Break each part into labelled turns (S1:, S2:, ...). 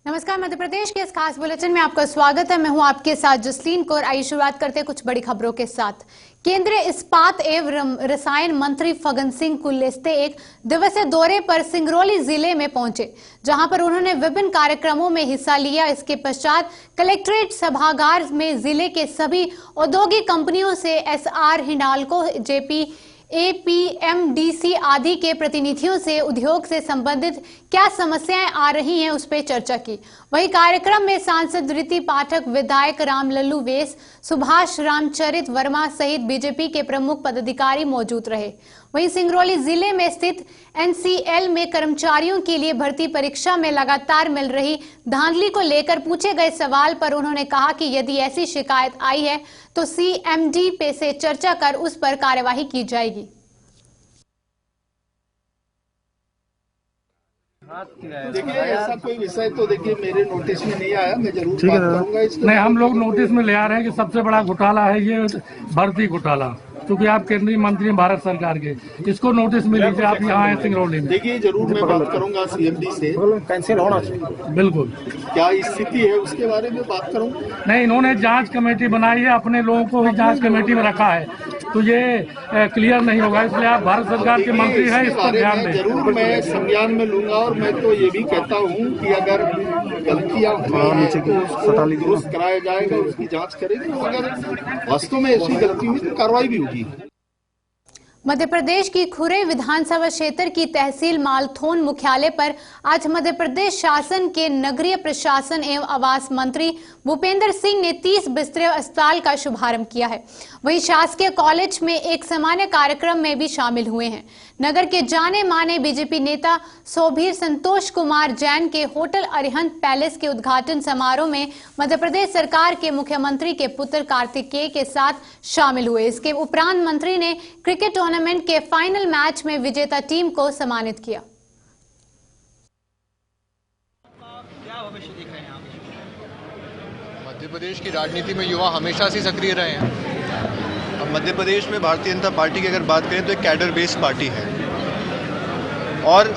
S1: नमस्कार, मध्य प्रदेश के इस खास बुलेटिन में आपका स्वागत है। मैं हूं आपके साथ जसलीन कौर। आइए शुरुआत करते हैं कुछ बड़ी खबरों के साथ। केंद्रीय इस्पात एवं रसायन मंत्री फग्गन सिंह कुलस्ते एक दिवसीय दौरे पर सिंगरौली जिले में पहुंचे, जहां पर उन्होंने विभिन्न कार्यक्रमों में हिस्सा लिया। इसके पश्चात कलेक्ट्रेट सभागार में जिले के सभी औद्योगिक कंपनियों से एसआर हिंडाल्को, जेपी, एपीएमडीसी आदि के प्रतिनिधियों से उद्योग से संबंधित क्या समस्याएं आ रही हैं उस पर चर्चा की। वहीं कार्यक्रम में सांसद ऋति पाठक, विधायक रामलल्लू वेस, सुभाष रामचरित वर्मा सहित बीजेपी के प्रमुख पदाधिकारी मौजूद रहे। वहीं सिंगरौली जिले में स्थित एनसीएल में कर्मचारियों के लिए भर्ती परीक्षा में लगातार मिल रही धांधली को लेकर पूछे गए सवाल पर उन्होंने कहा कि यदि ऐसी शिकायत आई है तो सीएमडी पे से चर्चा कर उस पर कार्यवाही की जाएगी।
S2: देखिए, ऐसा कोई विषय तो देखिए मेरे नोटिस में नहीं आया, मैं जरूर बात करूंगा इसके।
S3: नहीं, हम लोग नोटिस में ले आ रहे हैं कि सबसे बड़ा घोटाला है ये भर्ती घोटाला, क्योंकि आप केंद्रीय मंत्री भारत सरकार के, इसको नोटिस में लीजिए। आप यहाँ हैं सिंगरौली में।
S2: देखिए, जरूर मैं बात करूंगा सीएमडी से, कैंसिल होना चाहिए।
S3: बिल्कुल,
S2: क्या स्थिति है उसके बारे में बात करूंगा।
S3: नहीं, इन्होंने जांच कमेटी बनाई है, अपने लोगों को भी जांच कमेटी में रखा है, तो ये क्लियर नहीं होगा। इसलिए आप भारत सरकार के मंत्री हैं, इस पर ध्यान दें। जरूर
S2: मैं संज्ञान में लूंगा, और मैं तो ये भी कहता हूँ कि अगर गलतियां हुई हैं तो उसको दुरुस्त कराया जाएगा, उसकी जांच करेंगे। अगर वास्तव में ऐसी गलती हुई तो कार्रवाई भी होगी।
S1: मध्य प्रदेश की खुरे विधानसभा क्षेत्र की तहसील मालथोन मुख्यालय पर आज मध्य प्रदेश शासन के नगरीय प्रशासन एवं आवास मंत्री भूपेंद्र सिंह ने 30 बिस्तरे अस्पताल का शुभारंभ किया है। वहीं शासकीय कॉलेज में एक सामान्य कार्यक्रम में भी शामिल हुए हैं। नगर के जाने माने बीजेपी नेता सौभीर संतोष कुमार जैन के होटल अरिहंत पैलेस के उद्घाटन समारोह में मध्य प्रदेश सरकार के मुख्यमंत्री के पुत्र कार्तिकेय के साथ शामिल हुए। इसके उपरांत मंत्री ने क्रिकेट टूर्नामेंट के फाइनल मैच में विजेता टीम को सम्मानित किया।
S4: मध्य प्रदेश की राजनीति में युवा हमेशा से सक्रिय रहे हैं। अब मध्य प्रदेश में भारतीय जनता पार्टी की अगर बात करें तो एक कैडर बेस्ड पार्टी है, और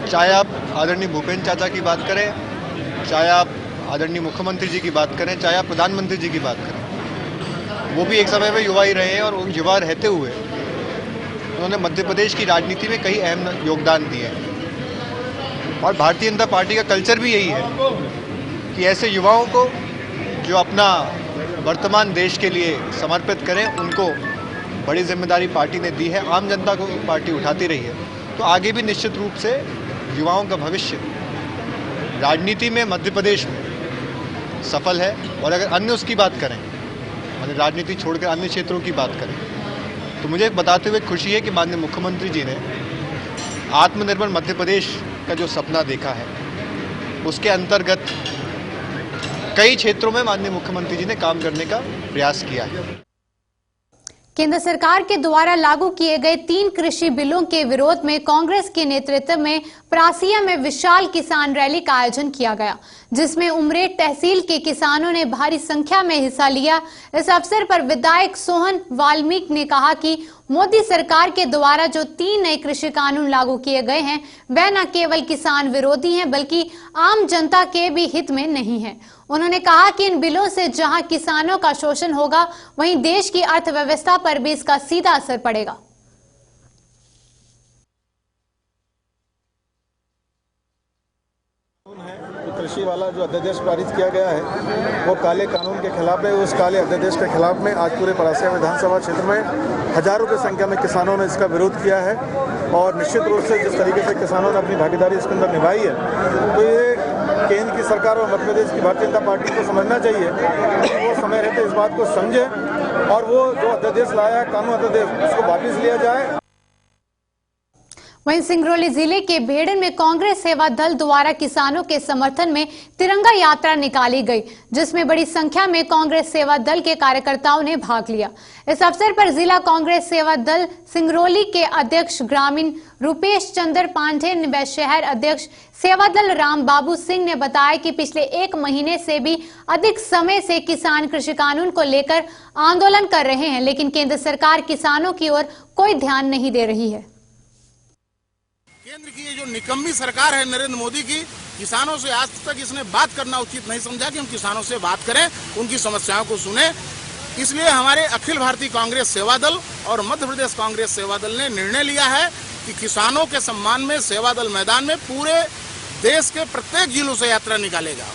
S4: चाहे आप आदरणीय भूपेंद्र चाचा की बात करें, चाहे आप आदरणीय मुख्यमंत्री जी की बात करें, चाहे आप प्रधानमंत्री जी की बात करें, वो भी एक समय में युवा ही रहे हैं। और उन युवा रहते हुए उन्होंने मध्य प्रदेश की राजनीति में कई अहम योगदान दिए हैं। और भारतीय जनता पार्टी का कल्चर भी यही है कि ऐसे युवाओं को जो अपना वर्तमान देश के लिए समर्पित करें, उनको बड़ी जिम्मेदारी पार्टी ने दी है। आम जनता को पार्टी उठाती रही है, तो आगे भी निश्चित रूप से युवाओं का भविष्य राजनीति में मध्य प्रदेश में सफल है। और अगर अन्य उसकी बात करें, मतलब राजनीति छोड़कर अन्य क्षेत्रों की बात करें, तो मुझे बताते हुए खुशी है कि माननीय मुख्यमंत्री जी ने आत्मनिर्भर मध्य प्रदेश का जो सपना देखा है, उसके अंतर्गत कई क्षेत्रों में माननीय मुख्यमंत्री जी ने काम करने का प्रयास किया है।
S1: केंद्र सरकार के द्वारा लागू किए गए 3 कृषि बिलों के विरोध में कांग्रेस के नेतृत्व में प्रासिया में विशाल किसान रैली का आयोजन किया गया, जिसमें उमरेठ तहसील के किसानों ने भारी संख्या में हिस्सा लिया। इस अवसर पर विधायक सोहन वाल्मीकि ने कहा कि मोदी सरकार के द्वारा जो 3 नए कृषि कानून लागू किए गए हैं, वह न केवल किसान विरोधी हैं बल्कि आम जनता के भी हित में नहीं है। उन्होंने कहा कि इन बिलों से जहां किसानों का शोषण होगा, वहीं देश की अर्थव्यवस्था पर भी इसका सीधा असर पड़ेगा।
S5: कृषि वाला जो अध्यादेश पारित किया गया है वो काले कानून के खिलाफ है। उस काले अध्यादेश के खिलाफ में आज पूरे परासिया विधानसभा क्षेत्र में हजारों की संख्या में किसानों ने इसका विरोध किया है। और निश्चित रूप से जिस तरीके से किसानों ने अपनी भागीदारी इसके अंदर निभाई है, तो ये केंद्र की सरकार और मध्य प्रदेश की भारतीय जनता पार्टी को समझना चाहिए कि वो समय रहते इस बात को समझे और वो जो अध्यादेश लाया है, कानून अध्यादेश, उसको वापस लिया जाए।
S1: वहीं सिंगरौली जिले के भेड़न में कांग्रेस सेवा दल द्वारा किसानों के समर्थन में तिरंगा यात्रा निकाली गई, जिसमें बड़ी संख्या में कांग्रेस सेवा दल के कार्यकर्ताओं ने भाग लिया। इस अवसर पर जिला कांग्रेस सेवा दल सिंगरौली के अध्यक्ष ग्रामीण रूपेश चंद्र पांडे व शहर अध्यक्ष सेवा दल राम बाबू सिंह ने बताया कि पिछले 1 महीने से भी अधिक समय से किसान कृषि कानून को लेकर आंदोलन कर रहे हैं, लेकिन केंद्र सरकार किसानों की ओर कोई ध्यान नहीं दे रही है।
S6: केंद्र की ये जो निकम्मी सरकार है नरेंद्र मोदी की, किसानों से आज तक इसने बात करना उचित नहीं समझा कि हम किसानों से बात करें, उनकी समस्याओं को सुने। इसलिए हमारे अखिल भारतीय कांग्रेस सेवा दल और मध्य प्रदेश कांग्रेस सेवा दल ने निर्णय लिया है कि किसानों के सम्मान में सेवा दल मैदान में पूरे देश के प्रत्येक जिलों से यात्रा निकालेगा।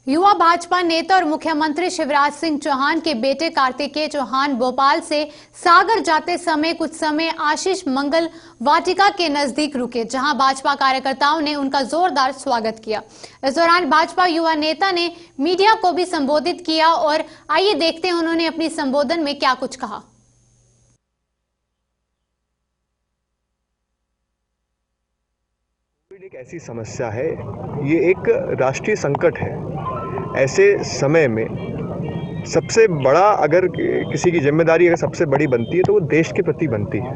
S1: युवा भाजपा नेता और मुख्यमंत्री शिवराज सिंह चौहान के बेटे कार्तिकेय चौहान भोपाल से सागर जाते समय कुछ समय आशीष मंगल वाटिका के नजदीक रुके, जहां भाजपा कार्यकर्ताओं ने उनका जोरदार स्वागत किया। इस दौरान भाजपा युवा नेता ने मीडिया को भी संबोधित किया और आइए देखते हैं उन्होंने अपनी संबोधन में क्या कुछ कहा।
S7: एक ऐसी समस्या है, ये एक राष्ट्रीय संकट है। ऐसे समय में सबसे बड़ा अगर किसी की जिम्मेदारी अगर सबसे बड़ी बनती है तो वो देश के प्रति बनती है।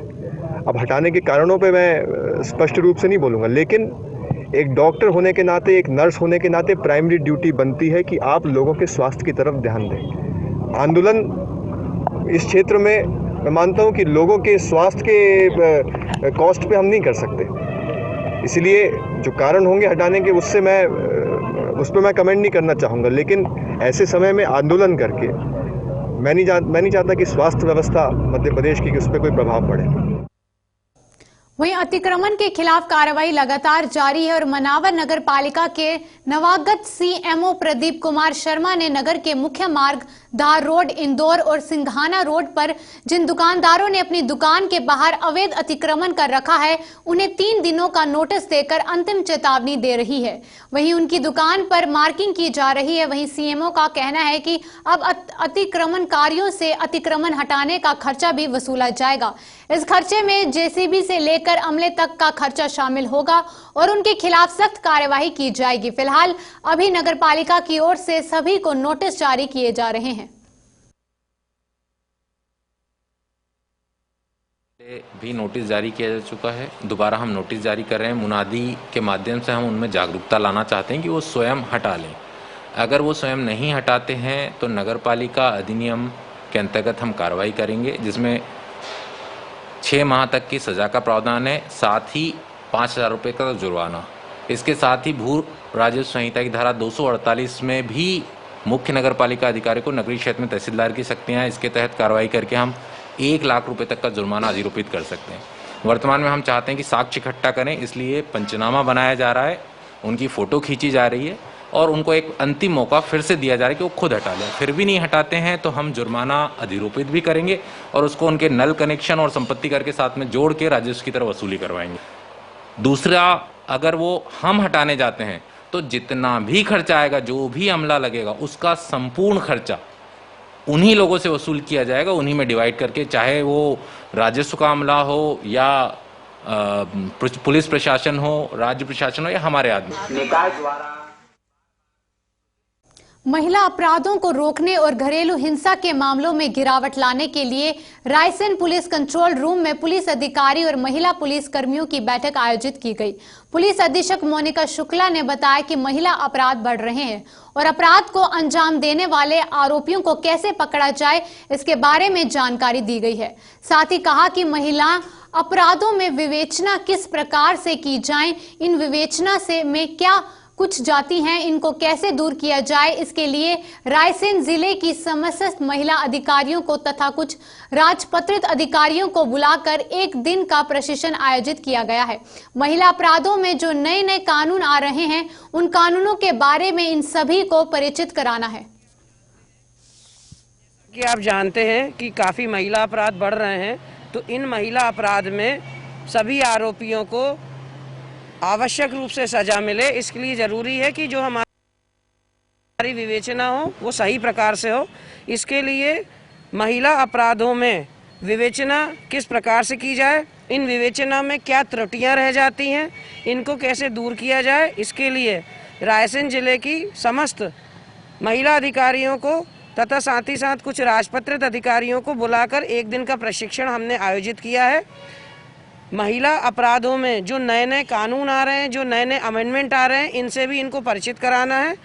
S7: अब हटाने के कारणों पे मैं स्पष्ट रूप से नहीं बोलूँगा, लेकिन एक डॉक्टर होने के नाते, एक नर्स होने के नाते प्राइमरी ड्यूटी बनती है कि आप लोगों के स्वास्थ्य की तरफ ध्यान दें। आंदोलन इस क्षेत्र में मैं मानता हूँ कि लोगों के स्वास्थ्य के कॉस्ट पे हम नहीं कर सकते, इसलिए जो कारण होंगे हटाने के उस पर मैं कमेंट नहीं करना चाहूँगा। लेकिन ऐसे समय में आंदोलन करके मैं नहीं चाहता कि स्वास्थ्य व्यवस्था मध्य प्रदेश की कि उस पर कोई प्रभाव पड़े।
S1: वहीं अतिक्रमण के खिलाफ कार्रवाई लगातार जारी है और मनावर नगर पालिका के नवागत सीएमओ प्रदीप कुमार शर्मा ने नगर के मुख्य मार्ग धार रोड, इंदौर और सिंघाना रोड पर जिन दुकानदारों ने अपनी दुकान के बाहर अवैध अतिक्रमण कर रखा है, उन्हें 3 दिनों का नोटिस देकर अंतिम चेतावनी दे रही है। वहीं उनकी दुकान पर मार्किंग की जा रही है। वहीं सीएमओ का कहना है कि अब अतिक्रमणकारियों से अतिक्रमण हटाने का खर्चा भी वसूला जाएगा। इस खर्चे में जेसीबी से लेकर अमले तक का खर्चा शामिल होगा और उनके खिलाफ सख्त कार्यवाही की जाएगी। फिलहाल अभी नगर पालिका की ओर से सभी को नोटिस जारी किए जा रहे हैं।
S8: भी नोटिस जारी किया जा चुका है, दोबारा हम नोटिस जारी कर रहे हैं। मुनादी के माध्यम से हम उनमें जागरूकता लाना चाहते हैं कि वो स्वयं हटा लें। अगर वो स्वयं नहीं हटाते हैं तो नगर पालिका अधिनियम के अंतर्गत हम कार्रवाई करेंगे, जिसमें 6 माह तक की सजा का प्रावधान है, साथ ही 5,000 रुपये का जुर्माना। इसके साथ ही भू राजस्व संहिता की धारा 248 में भी मुख्य नगर पालिका अधिकारी को नगरीय क्षेत्र में तहसीलदार की शक्तियाँ हैं। इसके तहत कार्रवाई करके हम 1 लाख रुपए तक का जुर्माना अधिरोपित कर सकते हैं। वर्तमान में हम चाहते हैं कि साक्ष्य इकट्ठा करें, इसलिए पंचनामा बनाया जा रहा है, उनकी फोटो खींची जा रही है और उनको एक अंतिम मौका फिर से दिया जा रहा है कि वो खुद हटा लें। फिर भी नहीं हटाते हैं तो हम जुर्माना अधिरोपित भी करेंगे और उसको उनके नल कनेक्शन और संपत्ति कर के साथ में जोड़ के राजस्व की तरफ वसूली करवाएंगे। दूसरा, अगर वो हम हटाने जाते हैं तो जितना भी खर्चा आएगा, जो भी अमला लगेगा, उसका संपूर्ण खर्चा उन्हीं लोगों से वसूल किया जाएगा, उन्हीं में डिवाइड करके, चाहे वो राजस्व का अमला हो या पुलिस प्रशासन हो, राज्य प्रशासन हो या हमारे आदमी।
S1: महिला अपराधों को रोकने और घरेलू हिंसा के मामलों में गिरावट लाने के लिए रायसेन पुलिस कंट्रोल रूम में पुलिस अधिकारी और महिला पुलिस कर्मियों की बैठक आयोजित की गई। पुलिस अधीक्षक मोनिका शुक्ला ने बताया कि महिला अपराध बढ़ रहे हैं और अपराध को अंजाम देने वाले आरोपियों को कैसे पकड़ा जाए, इसके बारे में जानकारी दी गई है। साथ ही कहा कि महिला अपराधों में विवेचना किस प्रकार से की जाए, इन विवेचना से में क्या कुछ जाती हैं, इनको कैसे दूर किया जाए, इसके लिए रायसेन जिले की समस्त महिला अधिकारियों को तथा कुछ राजपत्रित अधिकारियों को बुलाकर 1 दिन का प्रशिक्षण आयोजित किया गया है। महिला अपराधों में जो नए नए कानून आ रहे हैं, उन कानूनों के बारे में इन सभी को परिचित कराना है।
S9: कि आप जानते हैं कि काफ़ी महिला अपराध बढ़ रहे हैं, तो इन महिला अपराध में सभी आरोपियों को आवश्यक रूप से सजा मिले। इसके लिए ज़रूरी है कि जो हमारी विवेचना हो वो सही प्रकार से हो। इसके लिए महिला अपराधों में विवेचना किस प्रकार से की जाए, इन विवेचना में क्या त्रुटियां रह जाती हैं, इनको कैसे दूर किया जाए, इसके लिए रायसेन जिले की समस्त महिला अधिकारियों को तथा साथ ही साथ कुछ राजपत्रित अधिकारियों को बुलाकर 1 दिन का प्रशिक्षण हमने आयोजित किया है। महिला अपराधों में जो नए नए कानून आ रहे हैं, जो नए नए अमेंडमेंट आ रहे हैं, इनसे भी इनको परिचित कराना है।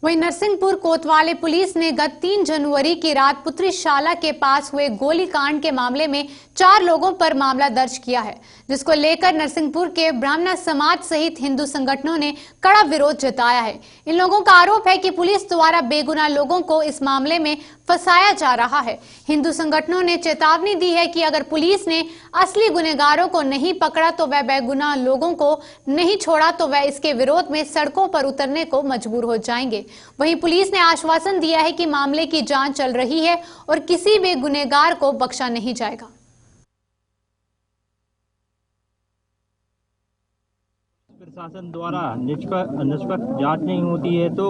S1: वहीं नरसिंहपुर कोतवाली पुलिस ने गत 3 जनवरी की रात पुत्रीशाला के पास हुए गोलीकांड के मामले में 4 लोगों पर मामला दर्ज किया है, जिसको लेकर नरसिंहपुर के ब्राह्मण समाज सहित हिंदू संगठनों ने कड़ा विरोध जताया है। इन लोगों का आरोप है कि पुलिस द्वारा बेगुनाह लोगों को इस मामले में फंसाया जा रहा है। हिंदू संगठनों ने चेतावनी दी है कि अगर पुलिस ने असली गुनहगारों को नहीं पकड़ा तो वह बेगुनाह लोगों को नहीं छोड़ा तो वह इसके विरोध में सड़कों पर उतरने को मजबूर हो जाएंगे। वहीं पुलिस ने आश्वासन दिया है कि मामले की जांच चल रही है और किसी भी गुनहगार को बख्शा नहीं जाएगा।
S10: प्रशासन द्वारा निष्पक्ष जांच नहीं होती है तो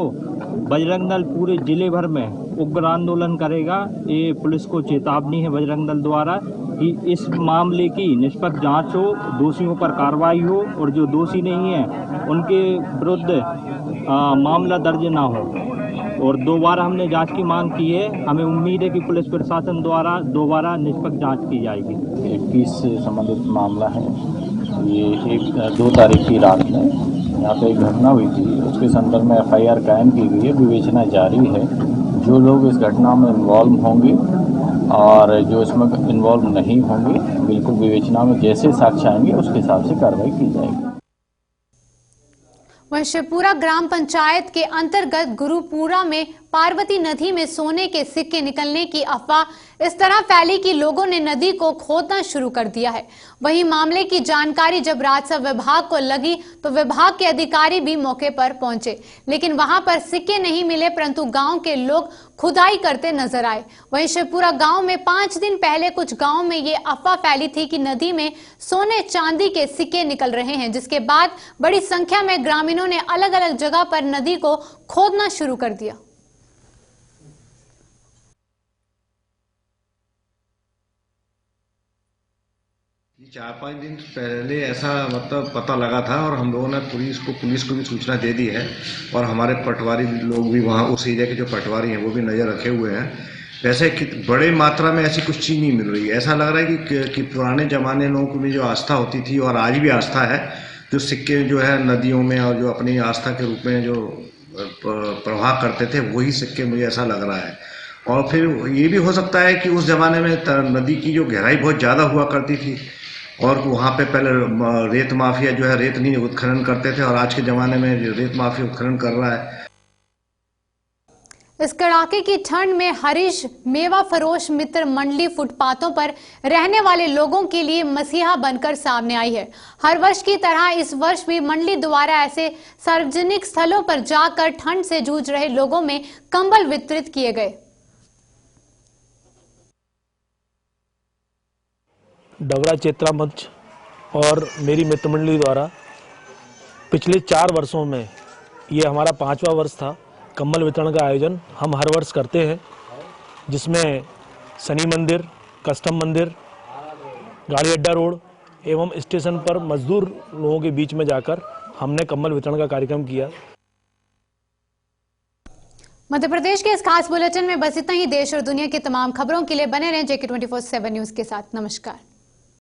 S10: बजरंग दल पूरे जिले भर में उग्र आंदोलन करेगा। ये पुलिस को चेतावनी है बजरंग दल द्वारा कि इस मामले की निष्पक्ष जांच हो, दोषियों पर कार्रवाई हो और जो दोषी नहीं है उनके विरुद्ध मामला दर्ज ना हो। और दोबारा हमने जांच की मांग की है। हमें उम्मीद है कि पुलिस प्रशासन द्वारा दोबारा निष्पक्ष जांच की जाएगी।
S11: 21 से संबंधित मामला है। ये 2 तारीख की रात में यहाँ पे एक घटना हुई थी, उसके संदर्भ में FIR कायम की गई है। विवेचना जारी है। जो लोग इस घटना में इन्वॉल्व होंगे और जो इसमें इन्वॉल्व नहीं होंगे, बिल्कुल विवेचना में जैसे साक्ष्य आएंगे उसके हिसाब से कार्रवाई की जाएगी।
S1: वहीं शिवपुरा ग्राम पंचायत के अंतर्गत गुरुपुरा में पार्वती नदी में सोने के सिक्के निकलने की अफवाह इस तरह फैली कि लोगों ने नदी को खोदना शुरू कर दिया है। वहीं मामले की जानकारी जब राजस्व विभाग को लगी तो विभाग के अधिकारी भी मौके पर पहुंचे, लेकिन वहां पर सिक्के नहीं मिले, परंतु गांव के लोग खुदाई करते नजर आए। वहीं शिवपुरा गांव में 5 दिन पहले कुछ गांव में ये अफवाह फैली थी कि नदी में सोने चांदी के सिक्के निकल रहे हैं, जिसके बाद बड़ी संख्या में ग्रामीणों ने अलग अलग जगह पर नदी को खोदना शुरू कर दिया।
S12: ये 4-5 दिन पहले ऐसा पता लगा था और हम लोगों ने पुलिस को भी सूचना दे दी है और हमारे पटवारी लोग भी वहाँ उस एरिया के जो पटवारी हैं वो भी नज़र रखे हुए हैं। वैसे बड़े मात्रा में ऐसी कुछ चीज़ नहीं मिल रही है। ऐसा लग रहा है कि पुराने ज़माने लोगों में जो आस्था होती थी और आज भी आस्था है, जो सिक्के जो है नदियों में और जो अपनी आस्था के रूप में जो प्रवाह करते थे वही सिक्के, मुझे ऐसा लग रहा है। और फिर ये भी हो सकता है कि उस ज़माने में नदी की जो गहराई बहुत ज़्यादा हुआ करती थी और वहाँ पे पहले रेत माफिया जो है रेत नहीं उत्खनन करते थे और आज के ज़माने में रेत माफिया उत्खनन कर रहा है।
S1: इस कड़ाके की ठंड में हरीश मेवा फरोश मित्र मंडली फुटपाथों पर रहने वाले लोगों के लिए मसीहा बनकर सामने आई है। हर वर्ष की तरह इस वर्ष भी मंडली द्वारा ऐसे सार्वजनिक स्थलों पर जाकर ठंड से जूझ रहे लोगों में कंबल वितरित किए गए।
S13: डबरा चेत्रा मंच और मेरी मित्र मंडली द्वारा पिछले 4 वर्षों में ये हमारा 5वां वर्ष था। कंबल वितरण का आयोजन हम हर वर्ष करते हैं, जिसमें शनि मंदिर, कस्टम मंदिर, गाड़ी अड्डा रोड एवं स्टेशन पर मजदूर लोगों के बीच में जाकर हमने कंबल वितरण का कार्यक्रम किया।
S1: मध्य प्रदेश के इस खास बुलेटिन में बस इतना ही। देश और दुनिया की तमाम खबरों के लिए बने रहें JK24/7 न्यूज के साथ। नमस्कार।